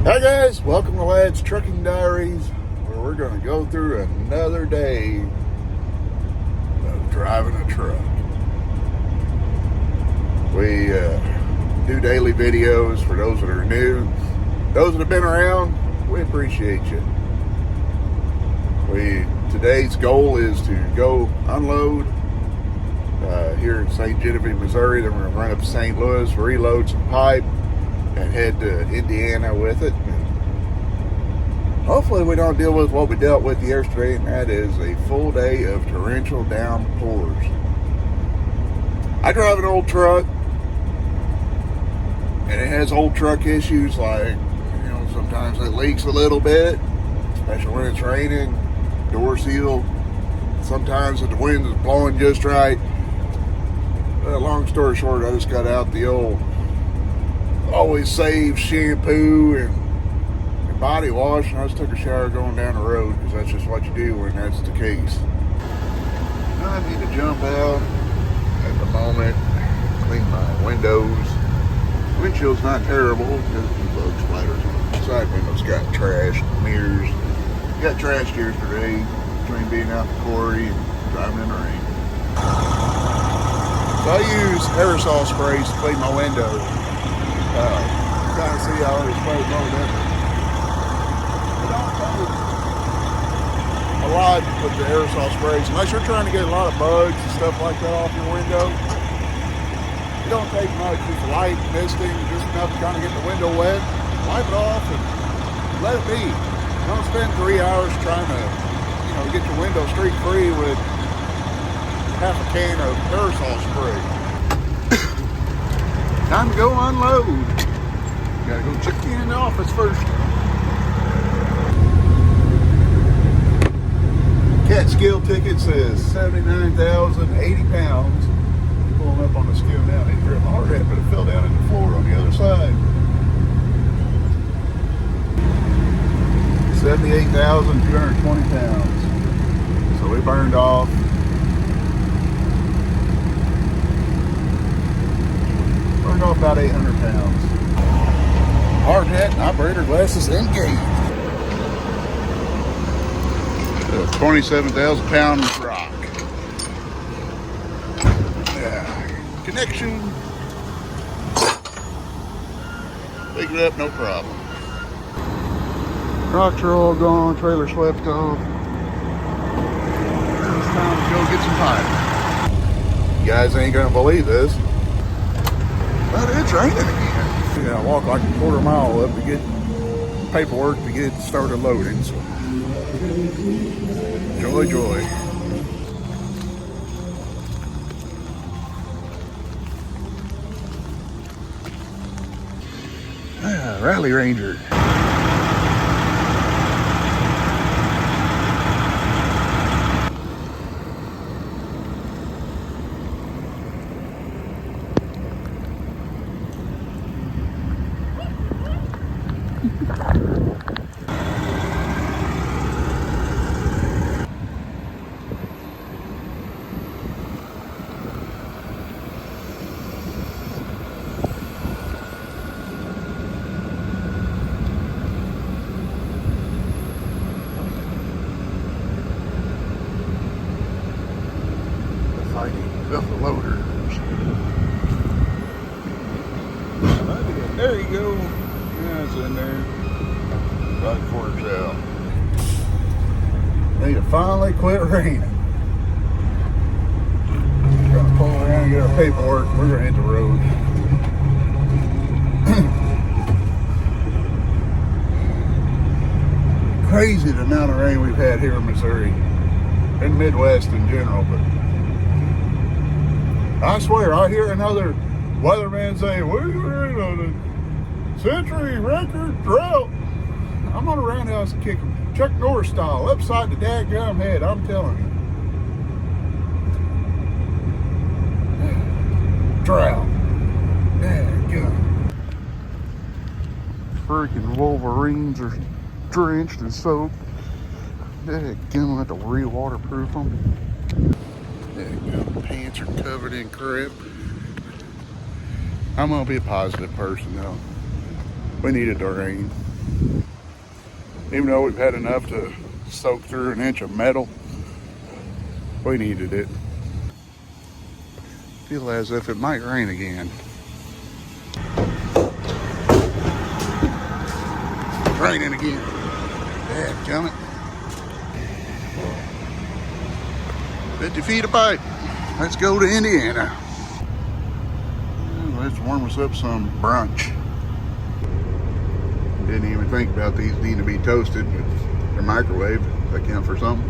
Hi guys, welcome to Lad's Trucking Diaries, where we're going to go through another day of driving a truck. We do daily videos for those that are new. Those that have been around, we appreciate you. Today's goal is to go unload here in St. Genevieve, Missouri. Then we're going to run up to St. Louis, reload some pipe, and head to Indiana with it. And hopefully we don't deal with what we dealt with yesterday, and that is a full day of torrential downpours. I drive an old truck, and it has old truck issues like, sometimes it leaks a little bit, especially when it's raining, door seal. Sometimes if the wind is blowing just right. Long story short, I just got out the old Always Save shampoo and body wash, and I just took a shower going down the road, because that's just what you do when that's the case. I need to jump out at the moment, clean my windows. Windshield's not terrible, just a few bug splatters on the side windows. Got trashed, mirrors. Got trashed yesterday between being out in the quarry and driving in the rain. So I use aerosol sprays to clean my windows. Kind of see how it's sprayed on it. It don't take a lot with the aerosol sprays, unless you're trying to get a lot of bugs and stuff like that off your window. It don't take much, just light misting, just enough to kind of get the window wet, wipe it off, and let it be. Don't spend 3 hours trying to, get your window streak free with half a can of aerosol spray. Time to go unload. Gotta go check in the office first. Catskill ticket says 79,080 pounds. Pulling up on the scale now. They drove hard at it, but it fell down in the floor on the other side. 78,220 pounds. So we burned off about 800 pounds. Hard hat and operator glasses engaged. 27,000 pound rock. Connection. Pick it up, no problem. Rocks are all gone, trailer swept off. It's time to go get some pipe. You guys ain't gonna believe this, but it's raining again. I walked like a quarter mile up to get paperwork to get started loading. So joy, joy. Rally Ranger. The loaders. There you go. Yeah, it's in there. Right before it's out. Need to finally quit raining. Gonna pull around and get our paperwork. We're gonna hit the road. Crazy the amount of rain we've had here in Missouri. In the Midwest in general, but I swear, I hear another weatherman say, we're in a century record drought. I'm going to roundhouse and kick him. Chuck Norris style, upside the dadgum head, I'm telling you. Drought. Dadgum. Freaking Wolverines are drenched and soaked. Dadgum, I have to re-waterproof them. Pants are covered in crap. I'm gonna be a positive person though. We needed the rain. Even though we've had enough to soak through an inch of metal, we needed it. Feel as if it might rain again. It's raining again. Yeah, coming. 50 feet of pipe. Let's go to Indiana. Let's warm us up some brunch. Didn't even think about these needing to be toasted, but they're microwaved. Does that count for something?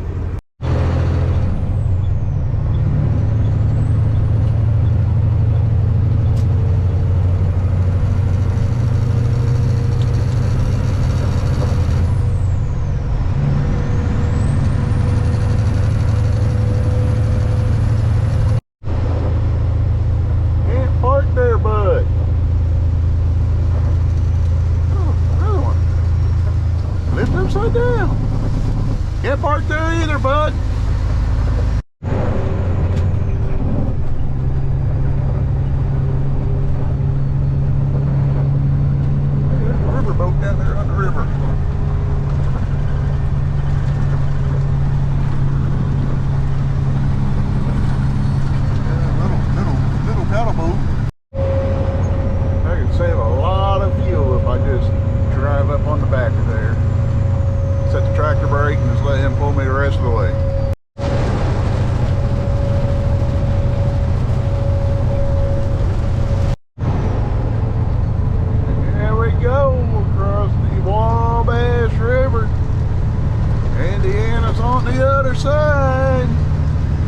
Can't park there, bud. Lift upside down. Can't park there either, bud. There's a riverboat down there on the river. Little paddle boat. I could save a lot of fuel if I just drive up on the back of there. Set the tractor brake and just let him pull me the rest of the way. There we go across the Wabash River. Indiana's on the other side.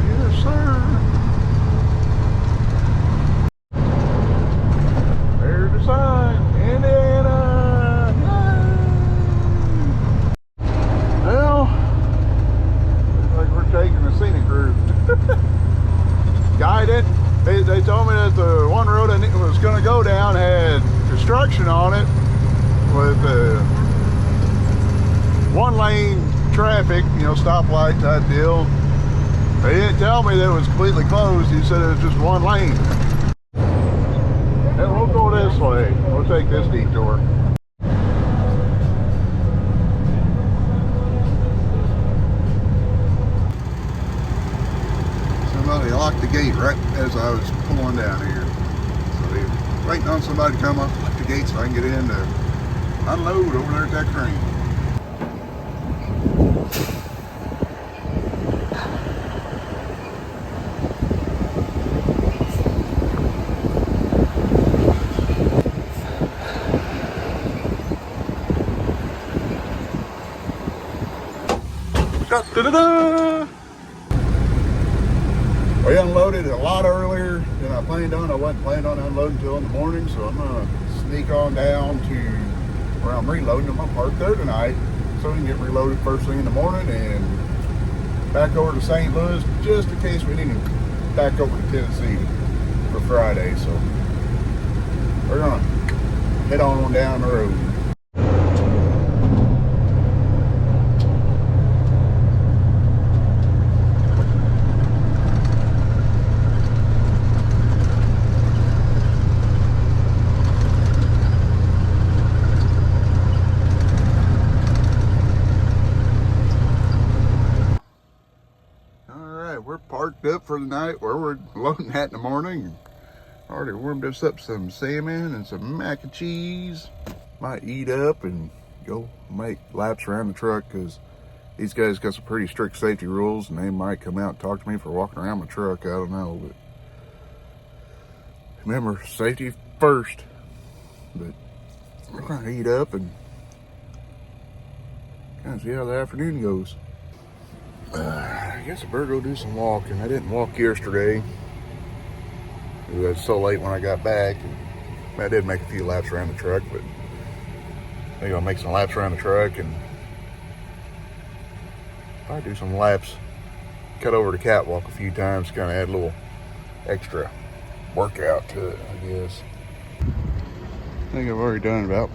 Yes, sir. There's the sign. Indiana. Taking the scenic route. Guided. They told me that the one road I was going to go down had construction on it with one lane traffic, you know, stoplight type deal. They didn't tell me that it was completely closed. He said it was just one lane. And we'll go this way. We'll take this detour. Somebody locked the gate right as I was pulling down here. So they're waiting on somebody to come up, lock the gate so I can get in to unload over there at that crane. Da-da-da! We unloaded a lot earlier than I planned on. I wasn't planning on unloading until in the morning, so I'm gonna sneak on down to where I'm reloading. I'm gonna park there tonight so we can get reloaded first thing in the morning and back over to St. Louis just in case we need to back over to Tennessee for Friday. So we're gonna head on down the road. We're parked up for the night where we're loading at in the morning. Already warmed us up some salmon and some mac and cheese. Might eat up and go make laps around the truck because these guys got some pretty strict safety rules and they might come out and talk to me for walking around my truck. I don't know, but remember, safety first. But we're gonna eat up and kind of see how the afternoon goes. I guess I better go do some walking. I didn't walk yesterday. It was so late when I got back. I did make a few laps around the truck, but I think I'll make some laps around the truck and probably do some laps, cut over the catwalk a few times, kind of add a little extra workout to it, I guess. I think I've already done about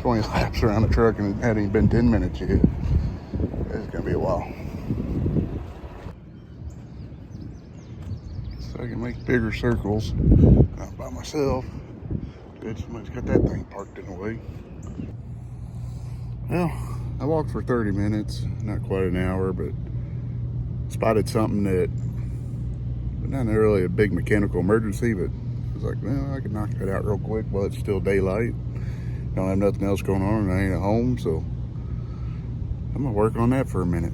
20 laps around the truck and it hadn't even been 10 minutes yet. It's gonna be a while. So I can make bigger circles, not by myself. Good, somebody's got that thing parked in the way. Well, I walked for 30 minutes, not quite an hour, but spotted something that not really a big mechanical emergency, but I was like, well, I can knock that out real quick while it's still daylight. Don't have nothing else going on and I ain't at home, so I'm gonna work on that for a minute.